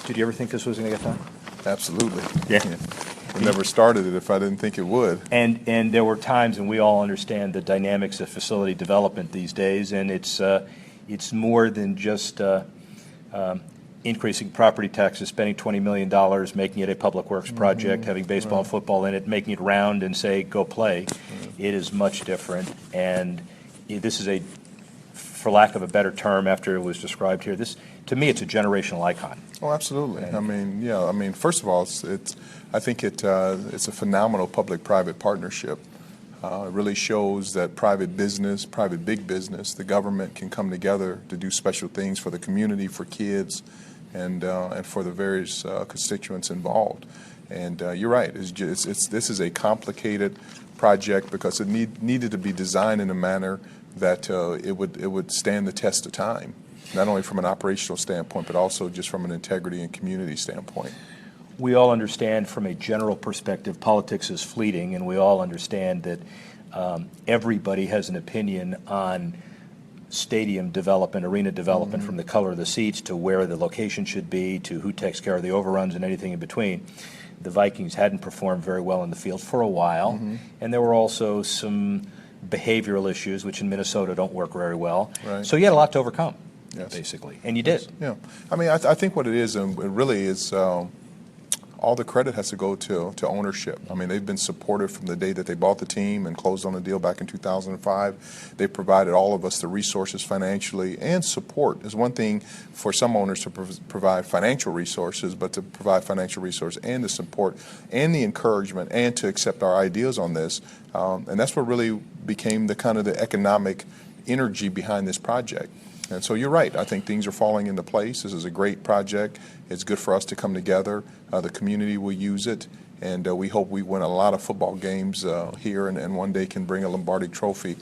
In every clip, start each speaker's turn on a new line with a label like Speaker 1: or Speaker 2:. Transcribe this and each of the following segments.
Speaker 1: Did you ever think this was going to get done?
Speaker 2: Absolutely.
Speaker 1: Yeah.
Speaker 2: I never started it if I didn't think it would.
Speaker 1: And there were times, and we all understand the dynamics of facility development these days, and it's more than just increasing property taxes, spending $20 million, making it a public works project, having baseball and football in it, making it round and say, go play. It is much different, and this is for lack of a better term after it was described here, to me, it's a generational icon.
Speaker 2: Oh, absolutely. I mean, yeah. I mean, first of all, I think it's a phenomenal public-private partnership. It really shows that private business, private big business, the government can come together to do special things for the community, for kids, and for the various constituents involved. And you're right. This is a complicated project because it needed to be designed in a manner that it would stand the test of time, not only from an operational standpoint, but also just from an integrity and community standpoint.
Speaker 1: We all understand from a general perspective politics is fleeting, and we all understand that everybody has an opinion on stadium development, arena development, from the color of the seats to where the location should be to who takes care of the overruns and anything in between. The Vikings hadn't performed very well in the field for a while, and there were also some behavioral issues, which in Minnesota don't work very well.
Speaker 2: Right.
Speaker 1: So you had a lot to overcome,
Speaker 2: basically,
Speaker 1: and you did.
Speaker 2: Yeah. I mean, I think what it is, and it really is, all the credit has to go to ownership. I mean, they've been supportive from the day that they bought the team and closed on the deal back in 2005. They provided all of us the resources financially and support. It's one thing for some owners to provide financial resources, but to provide financial resource and the support and the encouragement and to accept our ideas on this. And that's what really became the kind of the economic energy behind this project. And so you're right. I think things are falling into place. This is a great project. It's good for us to come together. The community will use it, and we hope we win a lot of football games here and one day can bring a Lombardi trophy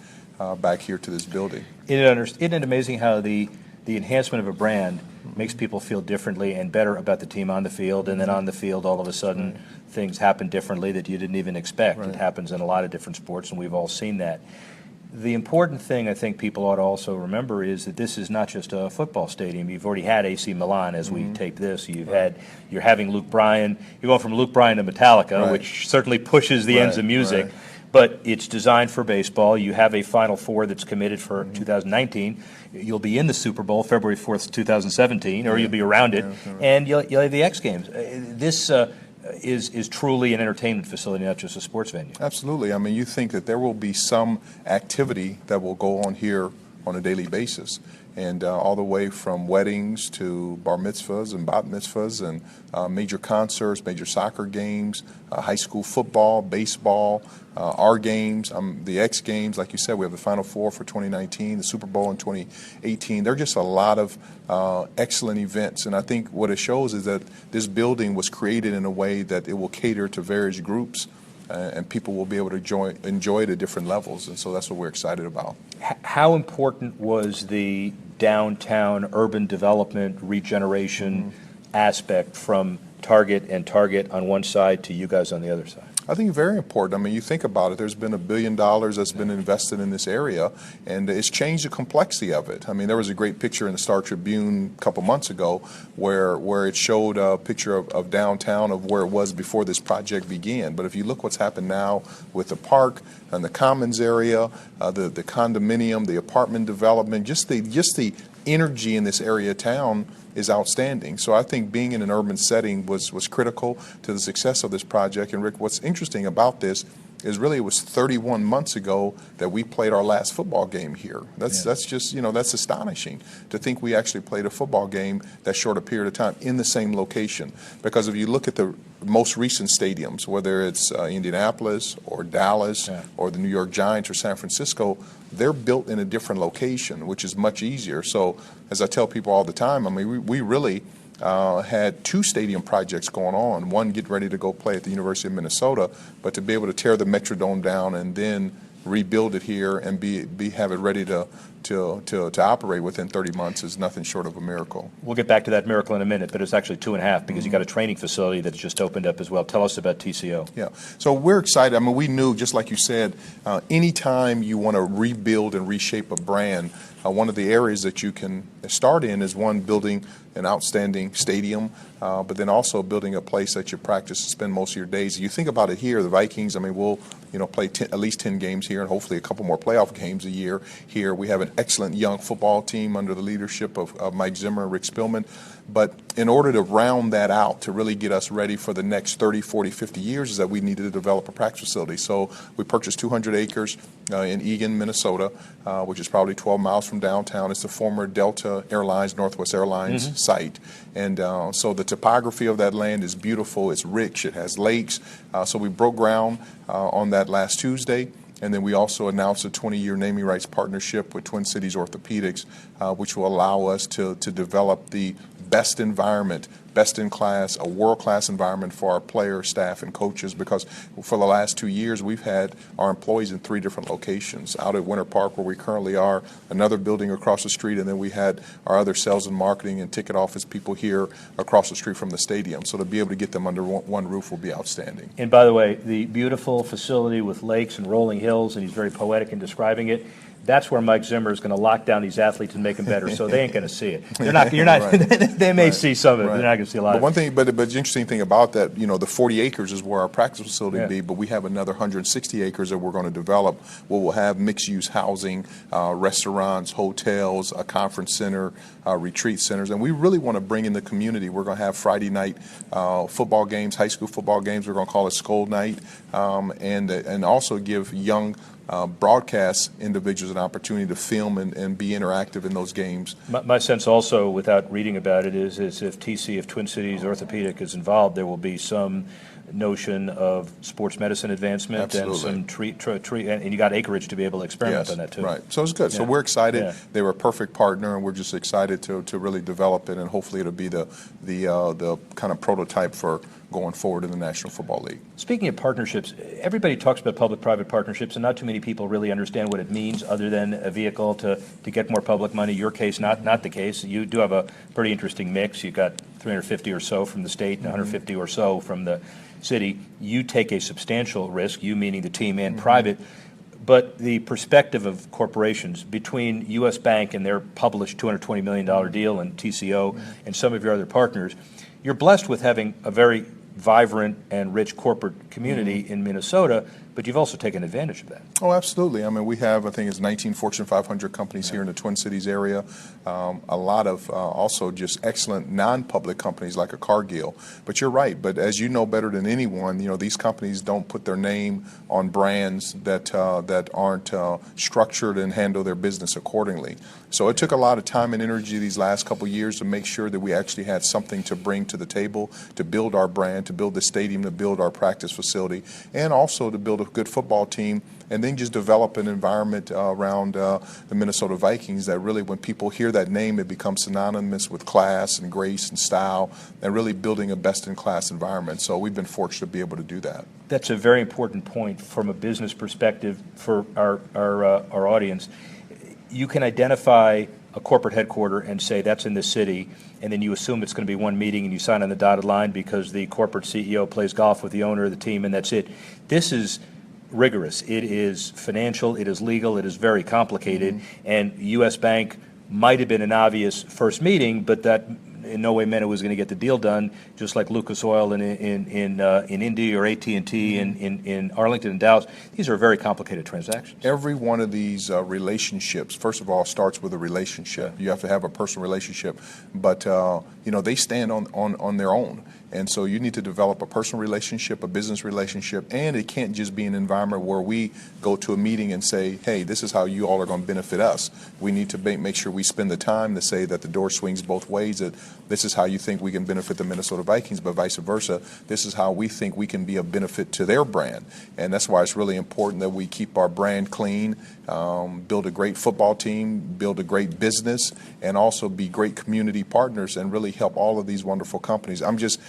Speaker 2: back here to this building.
Speaker 1: Isn't it amazing how the enhancement of a brand makes people feel differently and better about the team on the field, and then on the field all of a sudden things happen differently that you didn't even expect. It happens in a lot of different sports, and we've all seen that. The important thing I think people ought to also remember is that this is not just a football stadium. You've already had AC Milan as we tape this. You're having Luke Bryan. You're going from Luke Bryan to Metallica, which certainly pushes the ends of music. But it's designed for baseball. You have a Final Four that's committed for 2019. You'll be in the Super Bowl February 4th, 2017, or you'll be around it, and you'll have the X Games. This is truly an entertainment facility, not just a sports venue.
Speaker 2: Absolutely. I mean, you think that there will be some activity that will go on here on a daily basis, and all the way from weddings to bar mitzvahs and bat mitzvahs and major concerts, major soccer games, high school football, baseball, our games, the X Games. Like you said, we have the Final Four for 2019, the Super Bowl in 2018. There are just a lot of excellent events, and I think what it shows is that this building was created in a way that it will cater to various groups, and people will be able to enjoy it at different levels, and so that's what we're excited about.
Speaker 1: How important was the downtown urban development regeneration aspect from Target on one side to you guys on the other side?
Speaker 2: I think very important. I mean, you think about it, there's been $1 billion that's been invested in this area, and it's changed the complexity of it. I mean, there was a great picture in the Star Tribune a couple months ago where it showed a picture of downtown of where it was before this project began. But if you look what's happened now with the park and the commons area, the condominium, the apartment development, just the energy in this area of town is outstanding. So I think being in an urban setting was critical to the success of this project. And Rick, what's interesting about this is really it was 31 months ago that we played our last football game here. That's just, that's astonishing to think we actually played a football game that short a period of time in the same location. Because if you look at the most recent stadiums, whether it's Indianapolis or Dallas or the New York Giants or San Francisco, they're built in a different location, which is much easier. So as I tell people all the time, I mean, we really had two stadium projects going on. One getting ready to go play at the University of Minnesota, but to be able to tear the Metrodome down and then rebuild it here and have it ready to operate within 30 months is nothing short of a miracle.
Speaker 1: We'll get back to that miracle in a minute, but it's actually 2.5 because you got a training facility that's just opened up as well. Tell us about TCO.
Speaker 2: Yeah, so we're excited. I mean, we knew, just like you said, anytime you want to rebuild and reshape a brand, one of the areas that you can start in is one, building an outstanding stadium, but then also building a place that you practice and spend most of your days. You think about it here, the Vikings, I mean, we'll play at least 10 games here and hopefully a couple more playoff games a year here. We have an excellent young football team under the leadership of Mike Zimmer and Rick Spielman. But in order to round that out, to really get us ready for the next 30, 40, 50 years, is that we needed to develop a practice facility. So we purchased 200 acres in Eagan, Minnesota, which is probably 12 miles from downtown. It's the former Delta Airlines, Northwest Airlines site. And so the topography of that land is beautiful. It's rich. It has lakes. So we broke ground on that last Tuesday. And then we also announced a 20-year naming rights partnership with Twin Cities Orthopedics, which will allow us to develop the best environment, best in class, a world-class environment for our players, staff, and coaches, because for the last 2 years we've had our employees in 3 different locations, out at Winter Park where we currently are, another building across the street, and then we had our other sales and marketing and ticket office people here across the street from the stadium. So to be able to get them under one roof will be outstanding.
Speaker 1: And by the way, the beautiful facility with lakes and rolling hills, and he's very poetic in describing it, that's where Mike Zimmer is going to lock down these athletes and make them better. So they ain't going to see it. They're not. You're not. They may see some of it. But they're not going to see a lot.
Speaker 2: But
Speaker 1: of
Speaker 2: one
Speaker 1: it.
Speaker 2: thing, but the interesting thing about that, the 40 acres is where our practice facility will be. But we have another 160 acres that we're going to develop, where we'll have mixed-use housing, restaurants, hotels, a conference center, retreat centers, and we really want to bring in the community. We're going to have Friday night football games, high school football games. We're going to call it Skull Night, and also give young broadcast individuals an opportunity to film and be interactive in those games.
Speaker 1: My sense also, without reading about it, is if Twin Cities Orthopedic is involved, there will be some notion of sports medicine advancement.
Speaker 2: Absolutely.
Speaker 1: And some treat, and you got acreage to be able to experiment on that too.
Speaker 2: Right. So it's good. So we're excited. They were a perfect partner, and we're just excited to really develop it, and hopefully it'll be the kind of prototype for going forward in the National Football League.
Speaker 1: Speaking of partnerships, everybody talks about public-private partnerships, and not too many people really understand what it means other than a vehicle to get more public money. Your case, not the case. You do have a pretty interesting mix. You've got 350 or so from the state and 150 or so from the city. You take a substantial risk, you meaning the team and private. But the perspective of corporations between U.S. Bank and their published $220 million deal and TCO and some of your other partners, you're blessed with having a very vibrant and rich corporate community in Minnesota, but you've also taken advantage of that.
Speaker 2: Oh, absolutely. I mean, we have, I think it's 19 Fortune 500 companies here in the Twin Cities area. A lot of also just excellent non-public companies like a Cargill. But you're right. But as you know better than anyone, these companies don't put their name on brands that aren't structured and handle their business accordingly. So it took a lot of time and energy these last couple of years to make sure that we actually had something to bring to the table, to build our brand, to build the stadium, to build our practice facility, and also to build a good football team, and then just develop an environment around the Minnesota Vikings that really, when people hear that name, it becomes synonymous with class and grace and style, and really building a best-in-class environment. So we've been fortunate to be able to do that.
Speaker 1: That's a very important point from a business perspective for our audience. You can identify a corporate headquarter and say that's in this city, and then you assume it's going to be one meeting and you sign on the dotted line because the corporate CEO plays golf with the owner of the team, and that's it. This is rigorous. It is financial. It is legal. It is very complicated. And U.S. Bank might have been an obvious first meeting, but that in no way meant it was going to get the deal done, just like Lucas Oil in Indy or AT&T in Arlington and Dallas. These are very complicated transactions.
Speaker 2: Every one of these relationships, first of all, starts with a relationship. You have to have a personal relationship, but they stand on their own. And so you need to develop a personal relationship, a business relationship, and it can't just be an environment where we go to a meeting and say, hey, this is how you all are going to benefit us. We need to make sure we spend the time to say that the door swings both ways, that this is how you think we can benefit the Minnesota Vikings, but vice versa. This is how we think we can be a benefit to their brand. And that's why it's really important that we keep our brand clean, build a great football team, build a great business, and also be great community partners and really help all of these wonderful companies. I'm just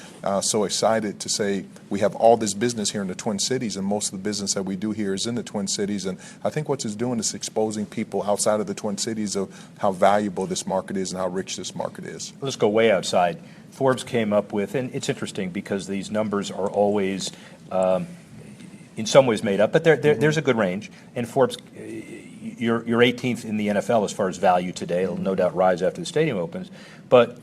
Speaker 2: so excited to say we have all this business here in the Twin Cities, and most of the business that we do here is in the Twin Cities. And I think what it's doing is exposing people outside of the Twin Cities of how valuable this market is and how rich this market is.
Speaker 1: Let's go way outside. Forbes came up with, and it's interesting because these numbers are always in some ways made up, but there's a good range. And Forbes, you're 18th in the NFL as far as value today. It'll no doubt rise after the stadium opens. But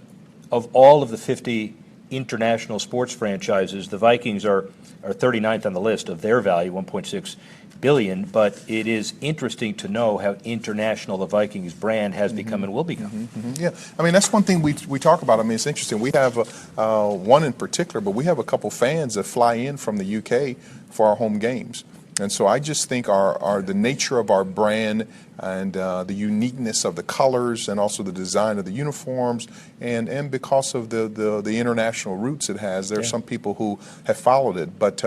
Speaker 1: of all of the 50 international sports franchises, the Vikings are 39th on the list of their value, 1.6 billion. But it is interesting to know how international the Vikings brand has become and will become.
Speaker 2: Yeah, I mean, that's one thing we talk about. I mean, it's interesting. We have one in particular, but we have a couple fans that fly in from the UK for our home games. And so I just think the nature of our brand and the uniqueness of the colors and also the design of the uniforms and because of the international roots it has, there are some people who have followed it. But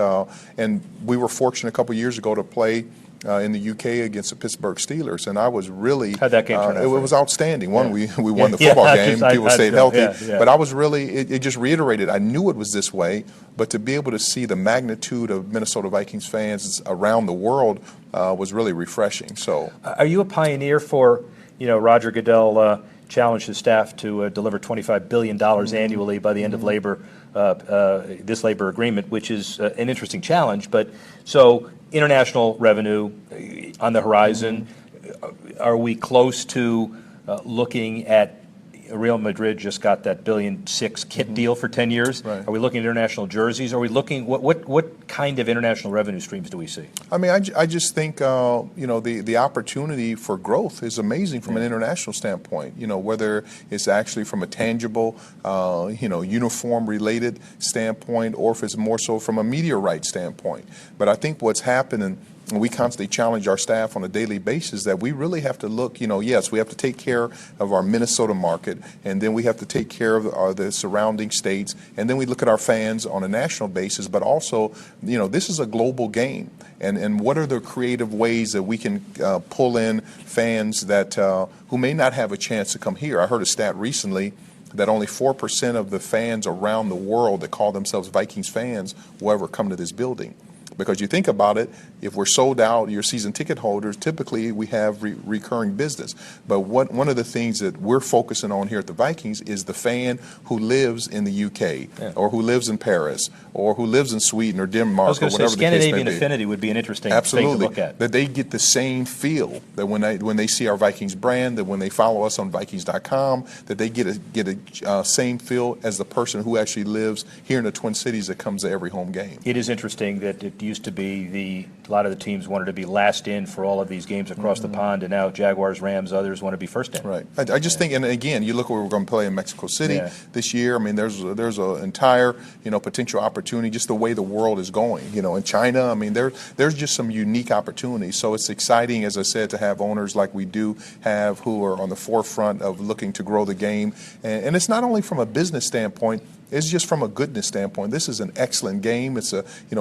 Speaker 2: and we were fortunate a couple years ago to play in the UK against the Pittsburgh Steelers, and I was really
Speaker 1: how'd that game turn out?
Speaker 2: It was outstanding. One, we won
Speaker 1: Yeah.
Speaker 2: the football
Speaker 1: Yeah,
Speaker 2: game.
Speaker 1: just-
Speaker 2: People
Speaker 1: I
Speaker 2: stayed
Speaker 1: know.
Speaker 2: healthy,
Speaker 1: Yeah.
Speaker 2: but I was really it just reiterated. I knew it was this way, but to be able to see the magnitude of Minnesota Vikings fans around the world was really refreshing. So,
Speaker 1: Are you a pioneer for, Roger Goodell challenged his staff to deliver $25 billion annually by the end of this labor agreement, which is an interesting challenge. But so international revenue on the horizon, are we close to looking at Real Madrid just got that $1.6 billion kit deal for 10 years.
Speaker 2: Right.
Speaker 1: Are we looking at international jerseys? Are we looking what kind of international revenue streams do we see?
Speaker 2: I mean, I just think the opportunity for growth is amazing from an international standpoint. Whether it's actually from a tangible, uniform related standpoint, or if it's more so from a media rights standpoint. But I think what's happening. And we constantly challenge our staff on a daily basis that we really have to look, yes, we have to take care of our Minnesota market, and then we have to take care of the surrounding states, and then we look at our fans on a national basis, but also, this is a global game. And what are the creative ways that we can pull in fans that who may not have a chance to come here? I heard a stat recently that only 4% of the fans around the world that call themselves Vikings fans will ever come to this building. Because you think about it, if we're sold out, your season ticket holders, typically we have recurring business. But one of the things that we're focusing on here at the Vikings is the fan who lives in the UK or who lives in Paris or who lives in Sweden or Denmark
Speaker 1: I was
Speaker 2: or
Speaker 1: going to say
Speaker 2: whatever the case may
Speaker 1: Scandinavian
Speaker 2: be.
Speaker 1: affinity would be an interesting
Speaker 2: Absolutely.
Speaker 1: thing to look at.
Speaker 2: That they get the same feel that when they see our Vikings brand, that when they follow us on Vikings.com, that they get a same feel as the person who actually lives here in the Twin Cities that comes to every home game.
Speaker 1: It is interesting that it used to be a lot of the teams wanted to be last in for all of these games across the pond, and now Jaguars, Rams, others want to be first in.
Speaker 2: Right. I just think, and again, you look where we're going to play in Mexico City this year. I mean, there's an entire potential opportunity just the way the world is going. In China, I mean, there's just some unique opportunities. So it's exciting, as I said, to have owners like we do have who are on the forefront of looking to grow the game, and it's not only from a business standpoint. It's just from a goodness standpoint. This is an excellent game. It's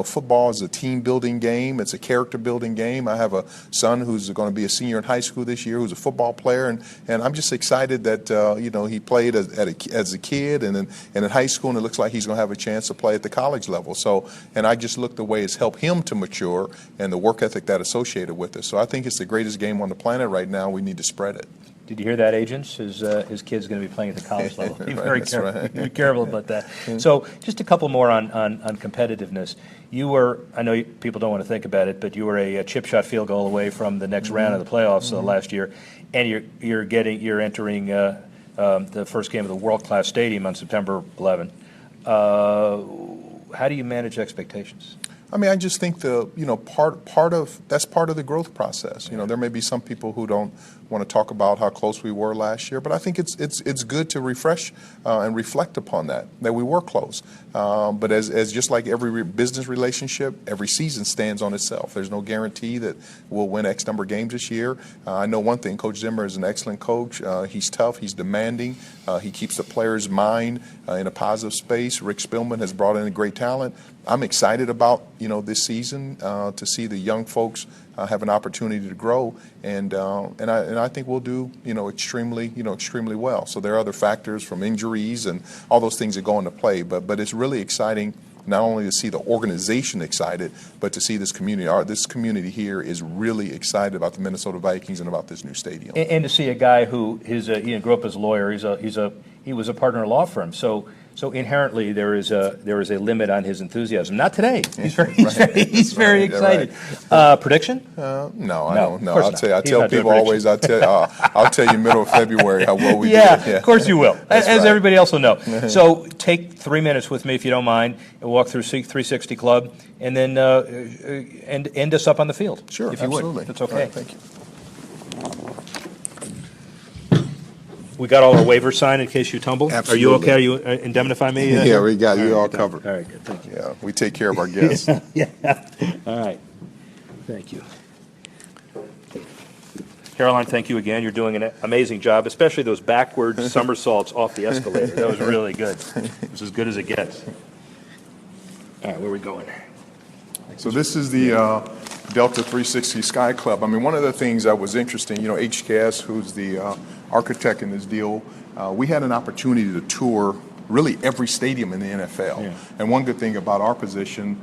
Speaker 2: football is a team building game. It's a character building game. I have a son who's going to be a senior in high school this year who's a football player, and I'm just excited that he played as a kid and in high school, and it looks like he's going to have a chance to play at the college level. So, and I just look the way it's helped him to mature and the work ethic that associated with it. So I think it's the greatest game on the planet right now. We need to spread it.
Speaker 1: Did you hear that, agents? His kid's going to be playing at the college level. Be very careful. Be careful about that. So, just a couple more on competitiveness. You were, I know people don't want to think about it, but you were a chip shot field goal away from the next round of the playoffs last year, and you're entering the first game of the world-class stadium on September 11. How do you manage expectations?
Speaker 2: I mean, I just think part of the growth process. There may be some people who don't want to talk about how close we were last year, but I think it's good to refresh and reflect upon that we were close. But as just like every business relationship, every season stands on itself. There's no guarantee that we'll win X number of games this year. I know one thing: Coach Zimmer is an excellent coach. He's tough. He's demanding. He keeps the player's mind in a positive space. Rick Spielman has brought in a great talent. I'm excited about this season to see the young folks have an opportunity to grow, and I think we'll do extremely well. So there are other factors from injuries and all those things that go into play, but it's really exciting not only to see the organization excited, but to see this community. This community here is really excited about the Minnesota Vikings and about this new stadium.
Speaker 1: And to see a guy who grew up as a lawyer. He was a partner in a law firm. So So inherently, there is a limit on his enthusiasm. Not today. He's very
Speaker 2: Right,
Speaker 1: excited. Prediction?
Speaker 2: No, I
Speaker 1: No,
Speaker 2: don't
Speaker 1: of
Speaker 2: know.
Speaker 1: course not.
Speaker 2: I
Speaker 1: He's
Speaker 2: tell
Speaker 1: not doing
Speaker 2: people always. I'll tell you middle of February how well we did.
Speaker 1: Yeah, of course you will, as
Speaker 2: right.
Speaker 1: everybody else will know. So take 3 minutes with me, if you don't mind, and walk through 360 Club, and then end us up on the field.
Speaker 2: Sure,
Speaker 1: if you
Speaker 2: absolutely.
Speaker 1: would. If it's okay.
Speaker 2: All right, thank you.
Speaker 1: We got all our waivers signed in case you tumble?
Speaker 2: Absolutely.
Speaker 1: Are you okay? Are you indemnify me?
Speaker 2: Yeah, we got you all covered.
Speaker 1: All right, good. Thank you.
Speaker 2: Yeah, we take care of our guests.
Speaker 1: Yeah. All right. Thank you. Caroline, thank you again. You're doing an amazing job, especially those backward somersaults off the escalator. That was really good. It was as good as it gets. All right, where are we going?
Speaker 2: So this is the Delta 360 Sky Club. I mean, one of the things that was interesting, HKS, who's the architect in this deal, we had an opportunity to tour really every stadium in the NFL.
Speaker 1: Yeah.
Speaker 2: And one good thing about our position,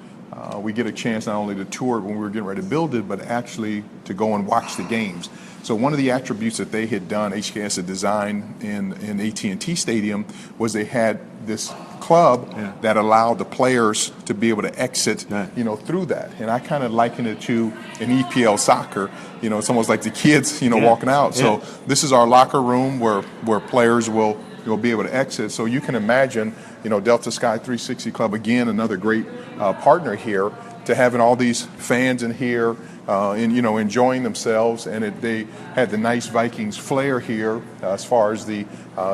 Speaker 2: we get a chance not only to tour it when we were getting ready to build it, but actually to go and watch the games. So one of the attributes that they had done, HKS had designed in AT&T Stadium, was they had this club that allowed the players to be able to exit, through that. And I kind of liken it to an EPL soccer. It's almost like the kids, walking out. So this is our locker room where players will be able to exit. So you can imagine, Delta Sky 360 Club, again, another great partner here, to having all these fans in here, enjoying themselves. And they had the nice Vikings flair here as far as the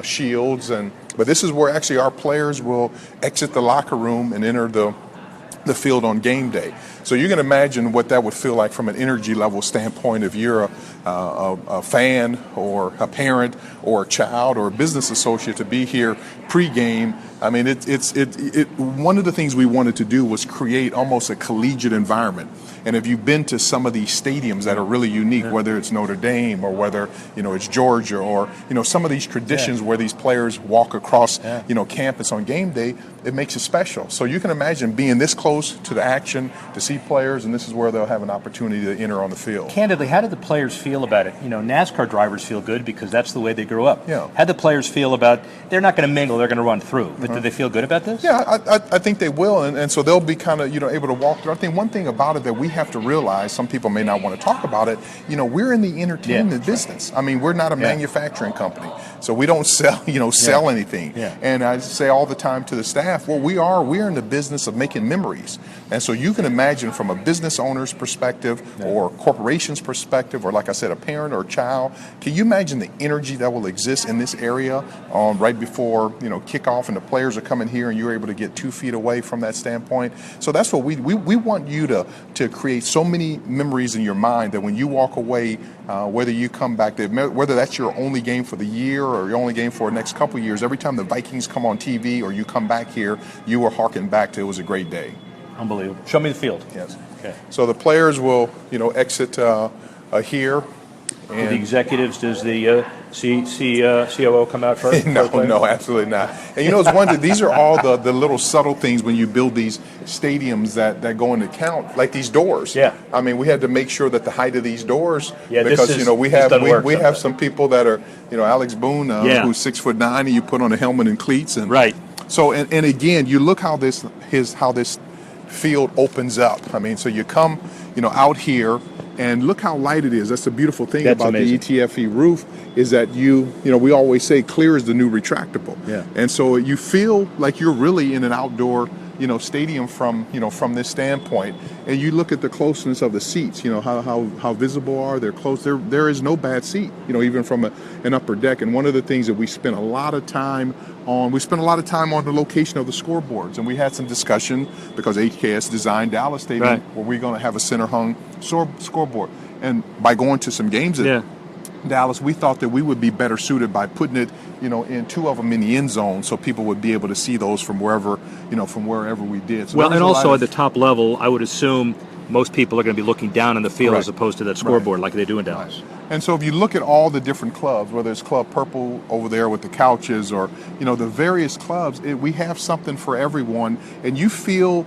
Speaker 2: shields. But this is where actually our players will exit the locker room and enter the field on game day. So you can imagine what that would feel like from an energy level standpoint if you're a fan or a parent or a child or a business associate to be here pre-game. I mean, one of the things we wanted to do was create almost a collegiate environment. And if you've been to some of these stadiums that are really unique, whether it's Notre Dame or whether, it's Georgia or, some of these traditions where these players walk across, campus on game day, it makes it special. So you can imagine being this close to the action, to see players, and this is where they'll have an opportunity to enter on the field.
Speaker 1: Candidly, how did the players feel about it? NASCAR drivers feel good because that's the way they grew up.
Speaker 2: Yeah.
Speaker 1: How did the players feel about, they're not going to mingle, they're going to run through, but do they feel good about this?
Speaker 2: Yeah, I think they will, and so they'll be kind of, able to walk through. I think one thing about it that we have to realize, some people may not want to talk about it, we're in the entertainment business. I mean, we're not a manufacturing company, so we don't sell, sell anything.
Speaker 1: Yeah.
Speaker 2: And I say all the time to the staff, well, we're in the business of making memories. And so you can imagine from a business owner's perspective or corporation's perspective, or like I said, a parent or a child, can you imagine the energy that will exist in this area right before, kickoff and the players are coming here and you're able to get 2 feet away from that standpoint? So that's what we want you to create so many memories in your mind that when you walk away, whether you come back, whether that's your only game for the year or your only game for the next couple of years, every time the Vikings come on TV or you come back here, you will harken back to it was a great day.
Speaker 1: Unbelievable. Show me the field.
Speaker 2: Yes.
Speaker 1: Okay.
Speaker 2: So the players will, exit here.
Speaker 1: And the executives, does the COO come out first?
Speaker 2: No, absolutely not. And it's one, these are all the little subtle things when you build these stadiums that go into account, like these doors.
Speaker 1: Yeah.
Speaker 2: I mean, we had to make sure that the height of these doors,
Speaker 1: because
Speaker 2: we have some people that are, Alex Boone, who's 6'9", and you put on a helmet and cleats, and
Speaker 1: right.
Speaker 2: So and again, you look how this field opens up. I mean, so you come, out here. And look how light it is. That's the beautiful thing about
Speaker 1: amazing.
Speaker 2: the ETFE roof is that we always say clear is the new retractable.
Speaker 1: Yeah.
Speaker 2: And so you feel like you're really in an outdoor, stadium from this standpoint. And you look at the closeness of the seats, how visible are they're close. There is no bad seat, even from an upper deck. And one of the things that we spent a lot of time on the location of the scoreboards. And we had some discussion because HKS designed Dallas Stadium where we're going to have a center hung scoreboard. And by going to some games at Dallas, we thought that we would be better suited by putting it, in 2 of them in the end zone, so people would be able to see those from wherever we did. So
Speaker 1: and also at the top level, I would assume most people are going to be looking down on the field as opposed to that scoreboard like they do in Dallas.
Speaker 2: And so if you look at all the different clubs, whether it's Club Purple over there with the couches or, the various clubs, we have something for everyone. And you feel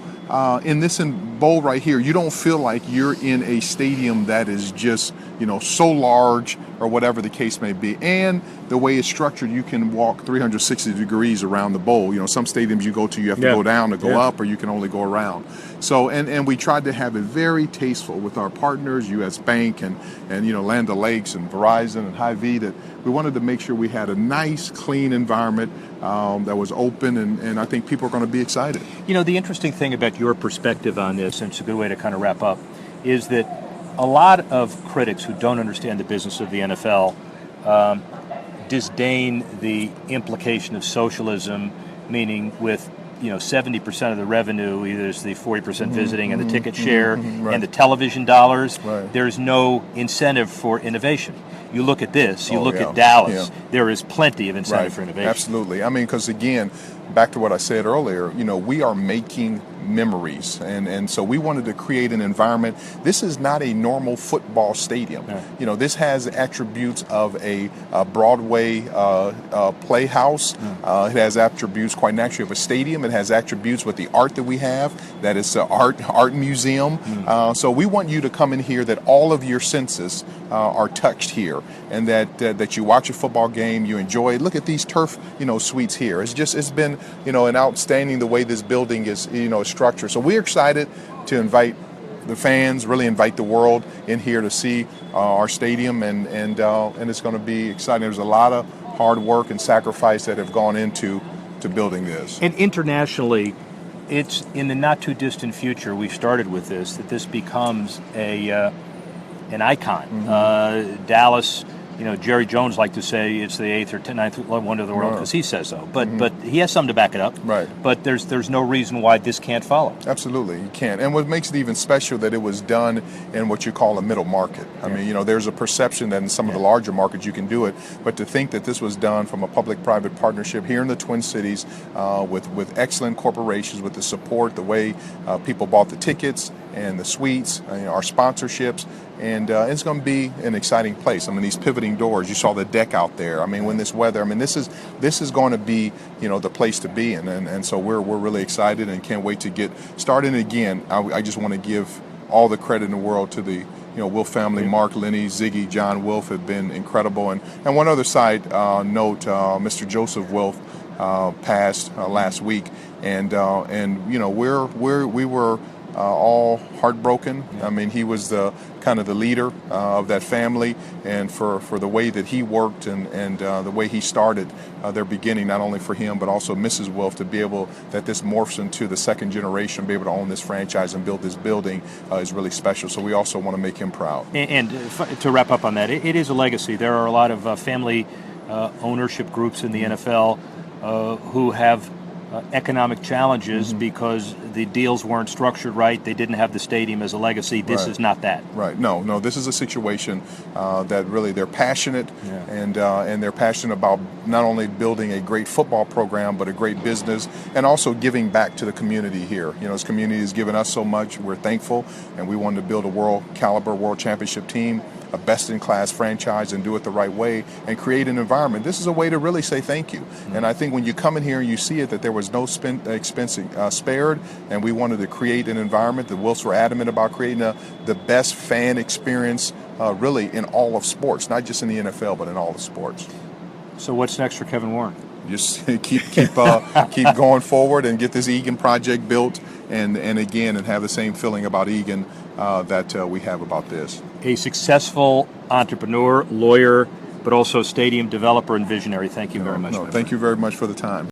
Speaker 2: in this bowl right here, you don't feel like you're in a stadium that is just, so large or whatever the case may be. And the way it's structured, you can walk 360 degrees around the bowl. Some stadiums you go to, you have to go down to go up, or you can only go around. So, and we tried to have it very tasteful with our partners, U.S. Bank and Land O'Lakes and Verizon and Hy-Vee, that we wanted to make sure we had a nice, clean environment that was open, and I think people are going to be excited.
Speaker 1: The interesting thing about your perspective on this, and it's a good way to kind of wrap up, is that a lot of critics who don't understand the business of the NFL disdain the implication of socialism, meaning with 70% of the revenue, either is the 40% visiting and the ticket share and the television dollars, there's no incentive for innovation. You look at this, you look at Dallas, there is plenty of incentive for innovation.
Speaker 2: Absolutely. I mean, because again, back to what I said earlier, we are making memories, and so we wanted to create an environment. This is not a normal football stadium. This has attributes of a Broadway playhouse. It has attributes, quite naturally, of a stadium. It has attributes with the art that we have, that it's an art museum. So we want you to come in here, that all of your senses are touched here, and that you watch a football game, you enjoy it. Look at these turf suites here. It's been an outstanding the way this building is structured. So we're excited to invite the fans, really invite the world in here to see our stadium, and it's going to be exciting. There's a lot of hard work and sacrifice that have gone into building this.
Speaker 1: And internationally, it's in the not too distant future. We started with this, that this becomes an icon. Dallas. Jerry Jones liked to say it's the 8th or 9th wonder of the world because he says so. But he has something to back it up.
Speaker 2: Right.
Speaker 1: But there's no reason why this can't follow.
Speaker 2: Absolutely, you can't. And what makes it even special that it was done in what you call a middle market. I mean, there's a perception that in some of the larger markets you can do it, but to think that this was done from a public-private partnership here in the Twin Cities with excellent corporations, with the support, the way people bought the tickets and the suites, our sponsorships. And it's going to be an exciting place. I mean, these pivoting doors. You saw the deck out there. I mean, when this weather. I mean, this is going to be the place to be, and so we're really excited and can't wait to get started. And again, I just want to give all the credit in the world to the Wilf family. Mark, Lenny, Ziggy, John Wilf have been incredible. And one other side note: Mr. Joseph Wilf passed last week, and we were all heartbroken. I mean, he was the kind of the leader of that family, and for the way that he worked and the way he started their beginning, not only for him but also Mrs. Wilf, to be able that this morphs into the second generation, be able to own this franchise and build this building is really special. So we also want to make him proud.
Speaker 1: And to wrap up on that, it is a legacy. There are a lot of family ownership groups in the NFL who have economic challenges because the deals weren't structured right. They didn't have the stadium as a legacy. This is not that.
Speaker 2: Right. No. This is a situation that really they're passionate, and they're passionate about not only building a great football program, but a great business, and also giving back to the community here. This community has given us so much. We're thankful, and we wanted to build a world caliber, world championship team, a best-in-class franchise, and do it the right way and create an environment. This is a way to really say thank you. And I think when you come in here and you see it, that there was no expense spared, and we wanted to create an environment. The Wilfs were adamant about creating the best fan experience really in all of sports, not just in the NFL, but in all of sports.
Speaker 1: So what's next for Kevin Warren?
Speaker 2: Just keep going forward and get this Egan project built, and have the same feeling about Egan that we have about this.
Speaker 1: A successful entrepreneur, lawyer, but also stadium developer and visionary. Thank you very much.
Speaker 2: Thank you very much for the time.